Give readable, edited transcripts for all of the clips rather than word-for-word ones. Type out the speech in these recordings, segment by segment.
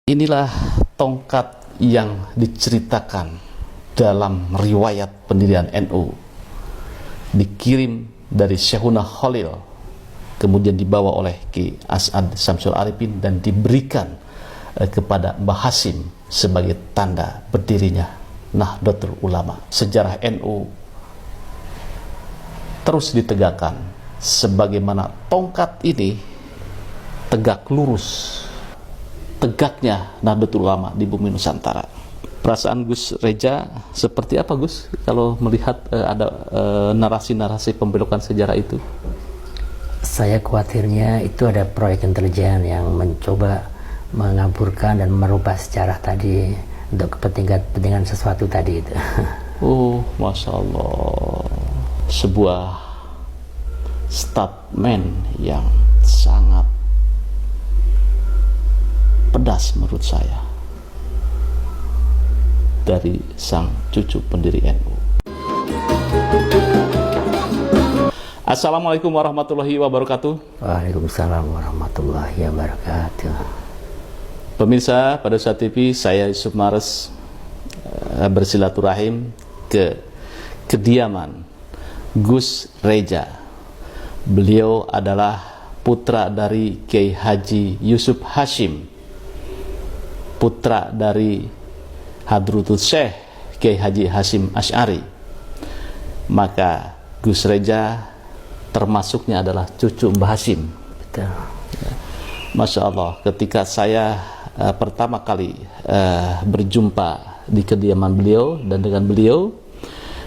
Inilah tongkat yang diceritakan dalam riwayat pendirian NU. Dikirim dari Syekhuna Khalil, kemudian dibawa oleh Ki As'ad Syamsul Arifin dan diberikan kepada Mbah Hasim sebagai tanda berdirinya Nahdlatul Ulama. Sejarah NU terus ditegakkan sebagaimana tongkat ini tegak lurus, tegaknya Nahdlatul Ulama di bumi Nusantara. Perasaan Gus Reja seperti apa, Gus, kalau melihat ada narasi-narasi pembelokan sejarah itu? Saya khawatirnya itu ada proyek intelijen yang mencoba mengaburkan dan merubah sejarah tadi untuk kepentingan sesuatu tadi itu. Oh, Masya Allah, sebuah statement yang sangat pedas menurut saya dari sang cucu pendiri NU. Assalamualaikum warahmatullahi wabarakatuh. Waalaikumsalam warahmatullahi wabarakatuh. Pemirsa pada saat TV, saya Yusuf Mares bersilaturahim ke kediaman Gus Reja. Beliau adalah putra dari Kiai Haji Yusuf Hashim, putra dari Hadratus Syekh Kiai Haji Hasyim Asy'ari. Maka Gus Reja termasuknya adalah cucu Mbah Hasim. Betul. Masya Allah, ketika saya pertama kali berjumpa di kediaman beliau dan dengan beliau,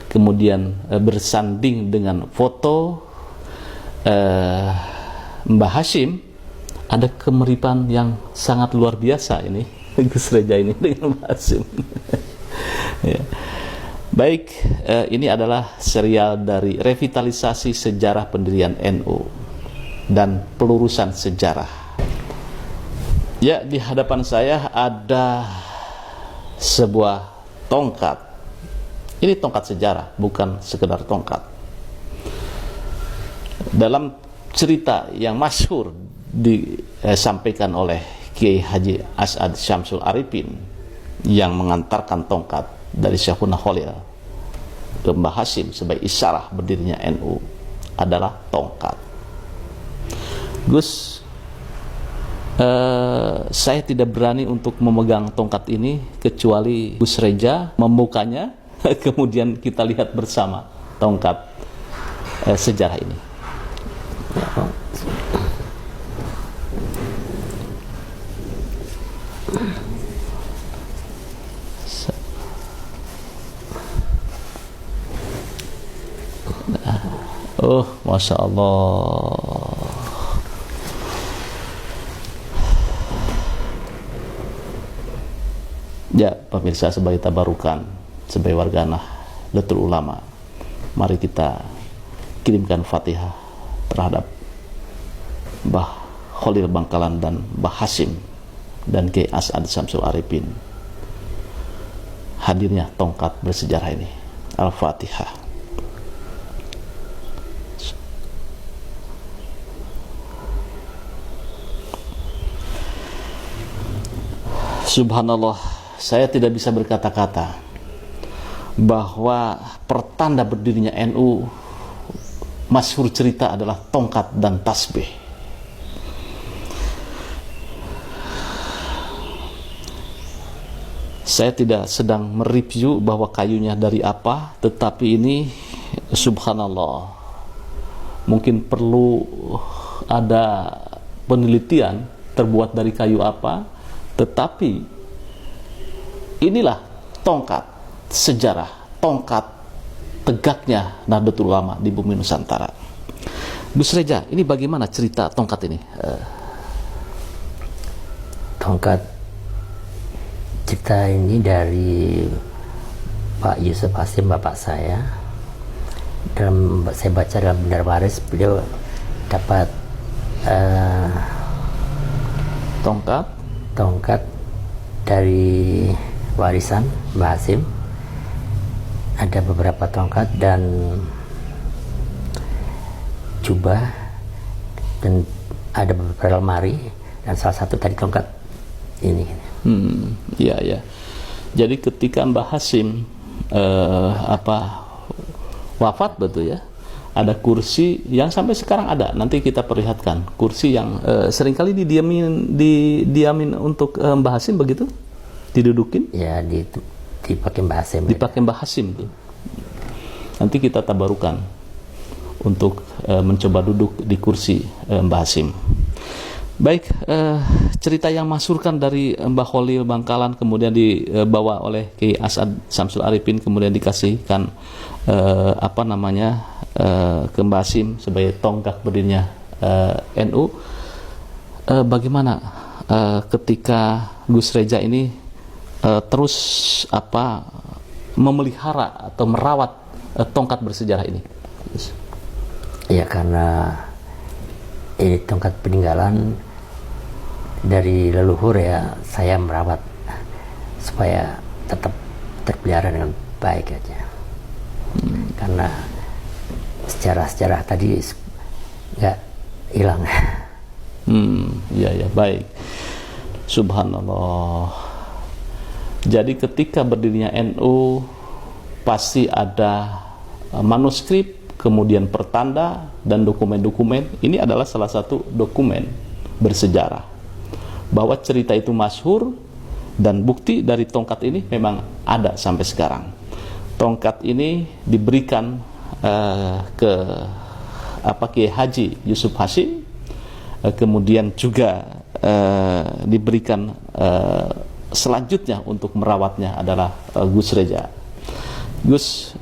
kemudian bersanding dengan foto Mbah Hasim, ada kemiripan yang sangat luar biasa ini Gus Reja ini dengan Mbah Hasim. Ya. Baik, ini adalah serial dari revitalisasi sejarah pendirian NU dan pelurusan sejarah. Ya, di hadapan saya ada sebuah tongkat. Ini tongkat sejarah, bukan sekedar tongkat. Dalam cerita yang masyhur disampaikan oleh Kiai Haji As'ad Syamsul Arifin yang mengantarkan tongkat dari Syekhuna Khalil ke Mbah Hasim sebagai isyarah berdirinya NU adalah tongkat. Gus, saya tidak berani untuk memegang tongkat ini kecuali Gus Reja membukanya, kemudian kita lihat bersama tongkat sejarah ini. Oh, Masya Allah. Ya, pemirsa, sebagai tabarukan, sebagai warga Nahdlatul Ulama, mari kita kirimkan Fatihah terhadap Mbah Khalil Bangkalan dan Mbah Hasim dan Kiai As'ad Syamsul Arifin. Hadirnya tongkat bersejarah ini. Al-Fatihah. Subhanallah, saya tidak bisa berkata-kata bahwa pertanda berdirinya NU, masyhur cerita adalah tongkat dan tasbih. Saya tidak sedang mereview bahwa kayunya dari apa, tetapi ini subhanallah, mungkin perlu ada penelitian terbuat dari kayu apa. Tetapi inilah tongkat sejarah, tongkat tegaknya Nahdlatul Ulama di bumi Nusantara. Gus Reja, ini bagaimana cerita tongkat ini? Tongkat cerita ini dari Pak Yusuf Hashim, bapak saya. Saya baca dalam Bendera Waris, beliau dapat tongkat dari warisan Mbah Hasim. Ada beberapa tongkat dan jubah dan ada beberapa lemari dan salah satu tadi tongkat ini. Iya ya. Jadi ketika Mbah Hashim wafat betul ya, ada kursi yang sampai sekarang ada. Nanti kita perlihatkan kursi yang seringkali didiamin untuk Mbah Hashim begitu, didudukin. Ya, dipakai Mbah Hashim. Dipakai Mbah Hashim tuh. Nanti kita tabarukan untuk mencoba duduk di kursi Mbah Hashim. Baik, cerita yang masyhur dari Mbah Khalil Bangkalan kemudian dibawa oleh Kiai As'ad Syamsul Arifin, kemudian dikasihkan ke Mbah Hashim sebagai tonggak berdirinya NU. Bagaimana ketika Gus Reja ini terus memelihara atau merawat tongkat bersejarah ini? Ya, karena ini tongkat peninggalan dari leluhur, ya saya merawat supaya tetap terpelihara dengan baik aja. Karena sejarah-sejarah tadi nggak hilang. Ya, baik. Subhanallah. Jadi ketika berdirinya NU pasti ada manuskrip, kemudian pertanda dan dokumen-dokumen. Ini adalah salah satu dokumen bersejarah bahwa cerita itu masyhur, dan bukti dari tongkat ini memang ada sampai sekarang. Tongkat ini diberikan ke Kiai Haji Yusuf Hashim, kemudian juga diberikan selanjutnya untuk merawatnya adalah Gus Reja. Gus,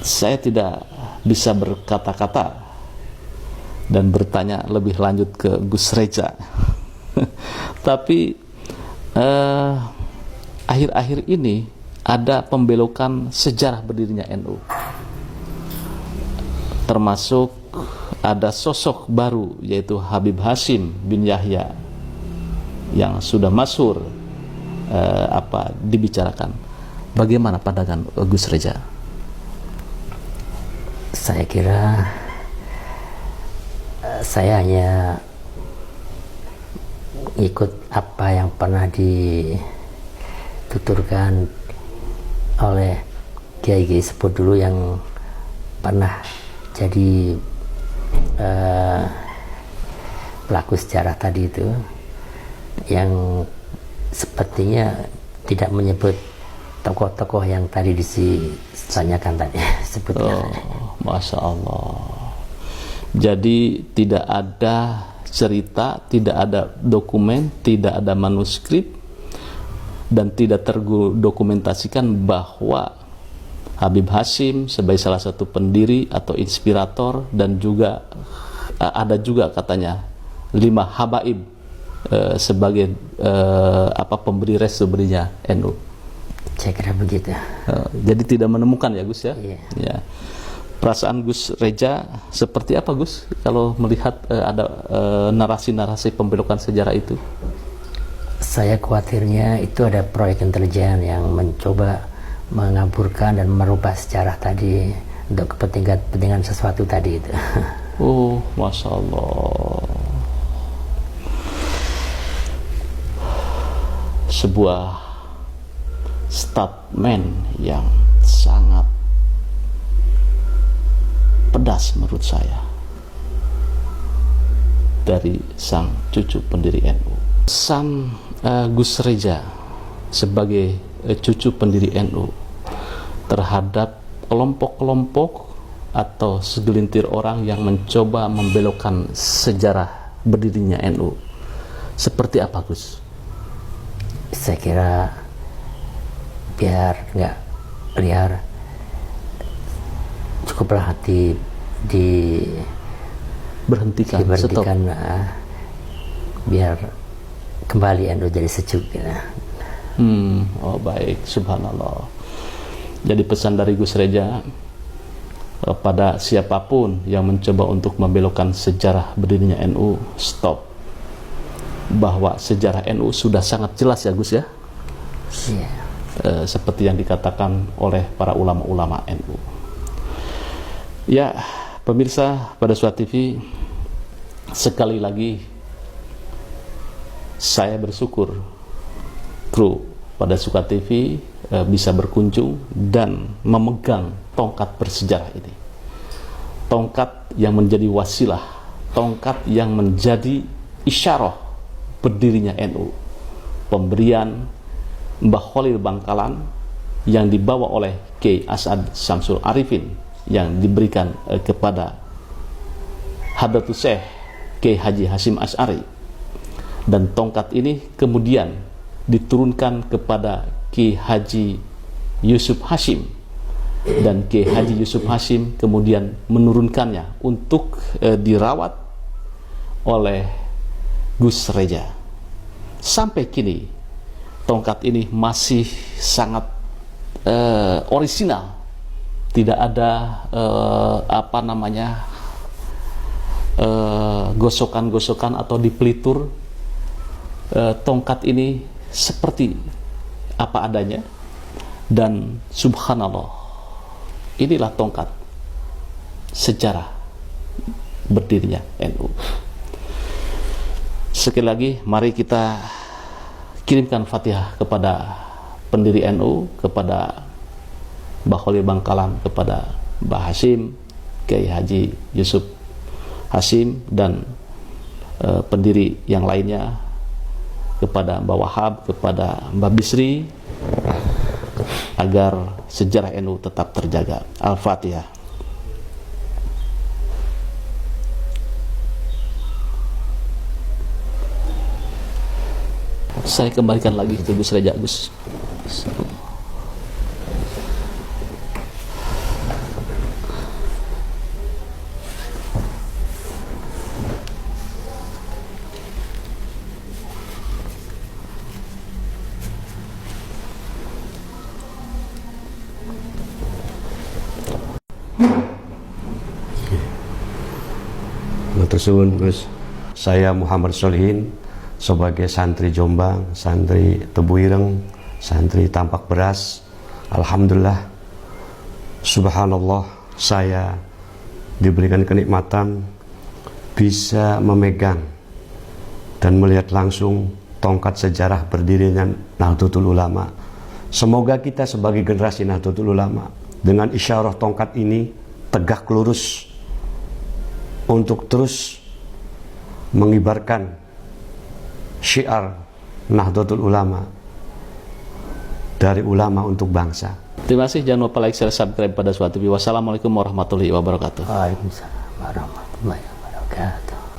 saya tidak bisa berkata-kata dan bertanya lebih lanjut ke Gus Reja. Tapi akhir-akhir ini ada pembelokan sejarah berdirinya NU. Termasuk ada sosok baru yaitu Habib Hashim bin Yahya yang sudah masyhur dibicarakan. Bagaimana pandangan Gus Reja? Saya kira saya hanya ikut apa yang pernah dituturkan oleh kiai-kiai sepuh dulu yang pernah jadi pelaku sejarah tadi itu, yang sepertinya tidak menyebut tokoh-tokoh yang tadi ditanyakan tadi sebutnya. Masya Allah. Jadi tidak ada cerita, tidak ada dokumen, tidak ada manuskrip, dan tidak terdokumentasikan bahwa Habib Hashim sebagai salah satu pendiri atau inspirator, dan juga ada juga katanya 5 habaib sebagai pemberi restu berinya NU. Saya kira begitu. Jadi tidak menemukan ya Gus ya? Iya. Ya. Perasaan Gus Reja seperti apa Gus kalau melihat ada narasi-narasi pembelokan sejarah itu? Saya khawatirnya itu ada proyek intelijen yang mencoba mengaburkan dan merubah sejarah tadi untuk kepentingan sesuatu tadi itu. Oh, Masya Allah. Sebuah statement yang sangat pedas menurut saya dari sang cucu pendiri NU. Pesan Gus Reja sebagai cucu pendiri NU terhadap kelompok-kelompok atau segelintir orang yang mencoba membelokkan sejarah berdirinya NU seperti apa Gus? Saya kira biar nggak liar, cukuplah diberhentikan, biar kembali NU jadi sejuk gitu. Oh baik, subhanallah. Jadi pesan dari Gus Reja pada siapapun yang mencoba untuk membelokkan sejarah berdirinya NU, stop. Bahwa sejarah NU sudah sangat jelas ya Gus ya. Iya. Seperti yang dikatakan oleh para ulama-ulama NU. Ya, pemirsa pada Suara TV, sekali lagi saya bersyukur kru pada Suka TV bisa berkunjung dan memegang tongkat bersejarah ini. Tongkat yang menjadi wasilah, tongkat yang menjadi isyarah berdirinya NU. Pemberian Mbah Khalil Bangkalan yang dibawa oleh Kiai As'ad Syamsul Arifin yang diberikan kepada Hadratus Syekh Kiai Haji Hasyim Asy'ari, dan tongkat ini kemudian diturunkan kepada Kiai Haji Yusuf Hasyim, dan Kiai Haji Yusuf Hasyim kemudian menurunkannya untuk dirawat oleh Gus Reja. Sampai kini tongkat ini masih sangat orisinal, tidak ada gosokan-gosokan atau dipelitur. Tongkat ini seperti apa adanya, dan subhanallah, inilah tongkat sejarah berdirinya NU. Sekali lagi, mari kita kirimkan Fatihah kepada pendiri NU, kepada Mbah Khalil Bangkalan, kepada Mbah Hasyim, Kiai Haji Yusuf Hasyim, dan pendiri yang lainnya, kepada Mbah Wahab, kepada Mbah Bisri, agar sejarah NU tetap terjaga. Al-Fatihah. Saya kembalikan lagi ke Gus Reja, Gus. Matur suwun, Gus. Saya Muhammad Solihin, sebagai santri Jombang, santri Tebu Ireng, santri Tampak Beras. Alhamdulillah, subhanallah, saya diberikan kenikmatan bisa memegang dan melihat langsung tongkat sejarah berdirinya Nahdlatul Ulama. Semoga kita sebagai generasi Nahdlatul Ulama dengan isyarah tongkat ini tegak lurus untuk terus mengibarkan syiar Nahdlatul Ulama, dari ulama untuk bangsa. Terima kasih, jangan lupa like, share, subscribe pada Suka TV. Wassalamualaikum warahmatullahi wabarakatuh. Waalaikumsalam warahmatullahi wabarakatuh.